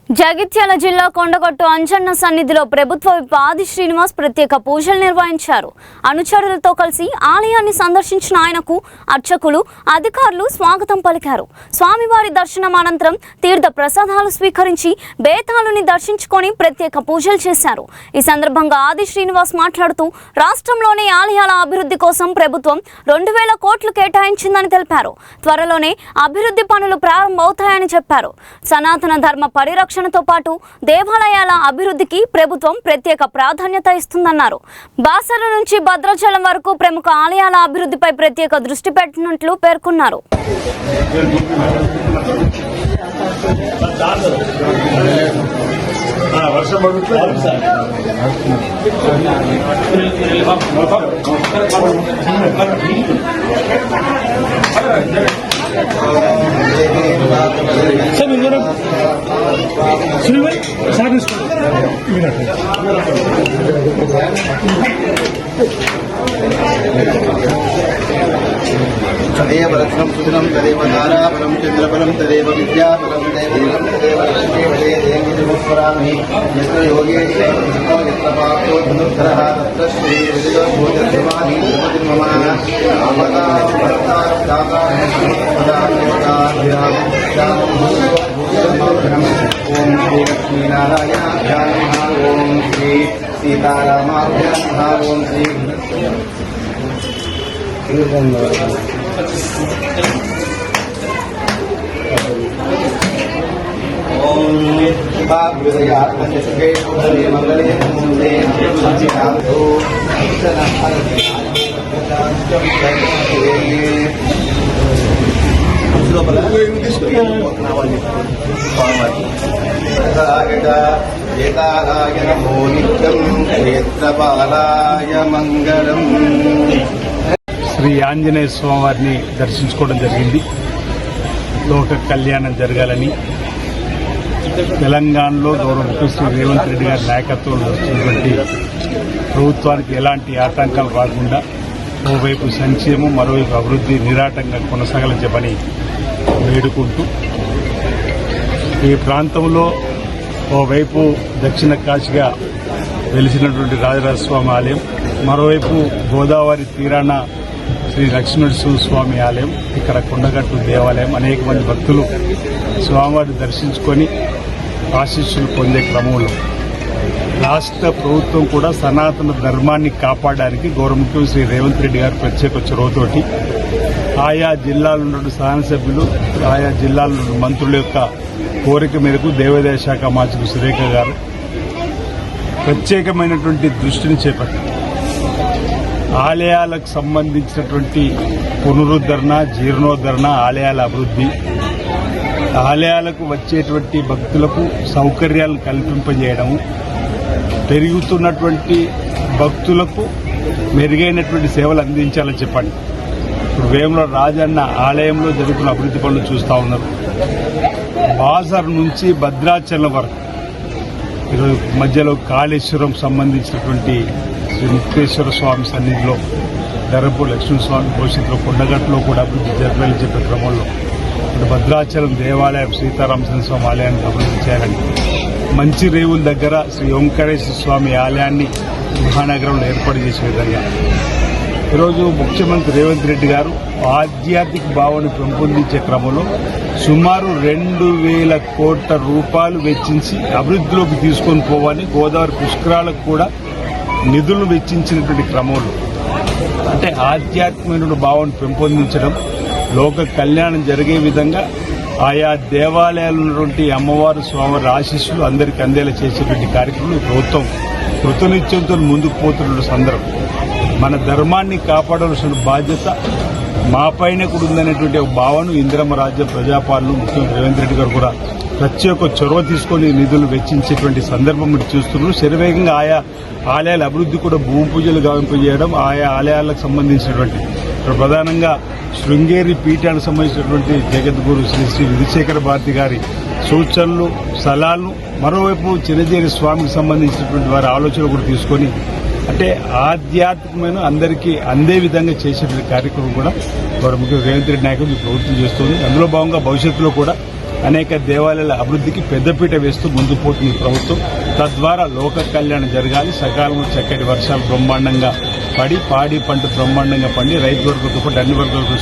జగిత్యాల జిల్లా కొండగట్టు అంజన్న సన్నిధిలో ప్రభుత్వ విప్ ఆది శ్రీనివాస్ ప్రత్యేక పూజలు నిర్వహించారు. అనుచరులతో కలిసి ఆలయాన్ని సందర్శించిన ఆయనకు అర్చకులు, అధికారులు స్వాగతం పలికారు. స్వామివారి దర్శనం అనంతరం తీర్థ ప్రసాదాలు స్వీకరించి బేతాళుని దర్శించుకొని ప్రత్యేక పూజలు చేశారు. ఈ సందర్భంగా ఆది శ్రీనివాస్ మాట్లాడుతూ రాష్ట్రంలోని ఆలయాల అభివృద్ధి కోసం ప్రభుత్వం 2000 కోట్లు కేటాయించిందని తెలిపారు. త్వరలోనే అభివృద్ధి పనులు ప్రారంభమవుతాయని చెప్పారు. సనాతన ధర్మ పరిరక్షణతో పాటు దేవాలయాల అభివృద్ధికి ప్రభుత్వం ప్రత్యేక ప్రాధాన్యత ఇస్తుందన్నారు. బాసర నుంచి భద్రాచలం వరకు ప్రముఖ ఆలయాల అభివృద్ధిపై ప్రత్యేక దృష్టి పెట్టినట్లు పేర్కొన్నారు. तदेव रत्नं सुदिनं तदेव ताराबलं चन्द्रबलं तदेव विद्याबलं तदेव लक्ष्मीवदेवस्मरामि यत्र योगेश्वरो यत्र पार्थो धनुर्धरः तत्र श्रीविजयभूतदेवानि मम ओम श्री लक्ष्मीनारायणाभ्यां नमः ओम श्री सीतारामाभ्यां नमः ओम श्री శ్రీ ఆంజనేయ స్వామివారిని దర్శించుకోవడం జరిగింది. లోక కళ్యాణం జరగాలని తెలంగాణలో గౌరవ ముఖ్యమంత్రి రేవంత్ రెడ్డి గారి నాయకత్వంలో వచ్చినటువంటి ప్రభుత్వానికి ఎలాంటి ఆటంకాలు రాకుండా ఓవైపు సంక్షేమం, మరోవైపు అభివృద్ధి నిరాటంగా కొనసాగాలని చెప్పని వేడుకుంటూ ఈ ప్రాంతంలో ఓవైపు దక్షిణ కాశీగా వెలిసినటువంటి రాజరాజస్వామి ఆలయం, మరోవైపు గోదావరి తీరాన శ్రీ లక్ష్మీనరసింహ స్వామి ఆలయం, ఇక్కడ కొండగట్టు దేవాలయం, అనేక మంది భక్తులు స్వామివారిని దర్శించుకొని ఆశీస్సులు పొందే క్రమంలో రాష్ట్ర ప్రభుత్వం కూడా సనాతన ధర్మాన్ని కాపాడడానికి గౌరవ ముఖ్యమంత్రి శ్రీ రేవంత్ రెడ్డి గారు ప్రత్యేక చొరవతోటి ఆయా జిల్లాలో ఉన్న శాసనసభ్యులు, ఆయా జిల్లాలో ఉన్న మంత్రుల యొక్క కోరిక మేరకు దేవాదాయ శాఖ మంత్రి సురేఖ గారు ప్రత్యేకమైనటువంటి దృష్టిని చేపట్టారు. ఆలయాలకు సంబంధించినటువంటి పునరుద్ధరణ, జీర్ణోద్ధరణ, ఆలయాల అభివృద్ధి, ఆలయాలకు వచ్చేటువంటి భక్తులకు సౌకర్యాలను కల్పింపజేయడము, పెరుగుతున్నటువంటి భక్తులకు మెరుగైనటువంటి సేవలు అందించాలని చెప్పండి. ఇప్పుడు వేముల రాజన్న ఆలయంలో జరుగుతున్న అభివృద్ధి పనులు చూస్తూ ఉన్నారు. బాసర్ నుంచి భద్రాచలం వరకు ఈరోజు మధ్యలో కాళేశ్వరం సంబంధించినటువంటి శ్రీ ముక్తేశ్వర స్వామి సన్నిధిలో, ధరపు లక్ష్మీస్వామి భవిష్యత్తులో కొండగట్టులో కూడా అభివృద్ధి జరగాలని చెప్పే క్రమంలో ఇప్పుడు భద్రాచలం దేవాలయం, సీతారామచంద్ర స్వామి ఆలయాన్ని అభివృద్ధి చేయాలని, మంచి రేవుల దగ్గర శ్రీ ఓంకారేశ్వర స్వామి ఆలయాన్ని మహానగరంలో ఏర్పాటు చేసే విధంగా ఈరోజు ముఖ్యమంత్రి రేవంత్ రెడ్డి గారు ఆధ్యాత్మిక భావన పెంపొందించే క్రమంలో సుమారు 2000 కోట్ల రూపాయలు వెచ్చించి అభివృద్ధిలోకి తీసుకొని పోవాలని గోదావరి పుష్కరాలకు కూడా నిధులు వెచ్చించినటువంటి క్రమంలో, అంటే ఆధ్యాత్మికమైన భావన పెంపొందించడం, లోక కళ్యాణం జరిగే విధంగా ఆయా దేవాలయాలు ఉన్నటువంటి అమ్మవారు, స్వామివారి ఆశీస్సులు అందరికీ అందేలా చేసేటువంటి కార్యక్రమం ప్రభుత్వం కృతనిశ్చయంతో ముందుకు పోతున్న సందర్భం. మన ధర్మాన్ని కాపాడవలసిన బాధ్యత మా పైన కూడా ఉందనేటువంటి ఒక భావన ఇందిరమ్మ రాజ్య ప్రజాపాలన ముఖ్యమంత్రి రేవంత్ రెడ్డి గారు కూడా ప్రత్యేక చొరవ తీసుకొని నిధులు వెచ్చించేటువంటి సందర్భం మీరు చూస్తున్నారు. శరవేగంగా ఆయా ఆలయాల అభివృద్ధి కూడా భూమి పూజలు గావింపజేయడం, ఆయా ఆలయాలకు సంబంధించినటువంటి ప్రధానంగా శృంగేరి పీఠానికి సంబంధించినటువంటి జగద్గురు శ్రీ శ్రీ విధుశేఖర భారతి గారి సూచనలు, సలహాలను, మరోవైపు చిన్నజేరి స్వామికి సంబంధించినటువంటి వారి ఆలోచనలు కూడా తీసుకొని అంటే ఆధ్యాత్మికమైన అందరికీ అందే విధంగా చేసేటువంటి కార్యక్రమం కూడా గౌరవ ముఖ్యమంత్రి రేవంత్ రెడ్డి నాయకులు ప్రభుత్వం చేస్తుంది. అందులో భాగంగా భవిష్యత్తులో కూడా అనేక దేవాలయాల అభివృద్ధికి పెద్దపీట వేస్తూ ముందు పోతుంది ఈ ప్రభుత్వం. తద్వారా లోక కళ్యాణం జరగాలి, సకాలంలో చక్కటి వర్షాలు బ్రహ్మాండంగా పడి పాడి పంట బ్రహ్మాండంగా పండి రైతు వర్గంతో పాటు అన్ని వర్గాలకు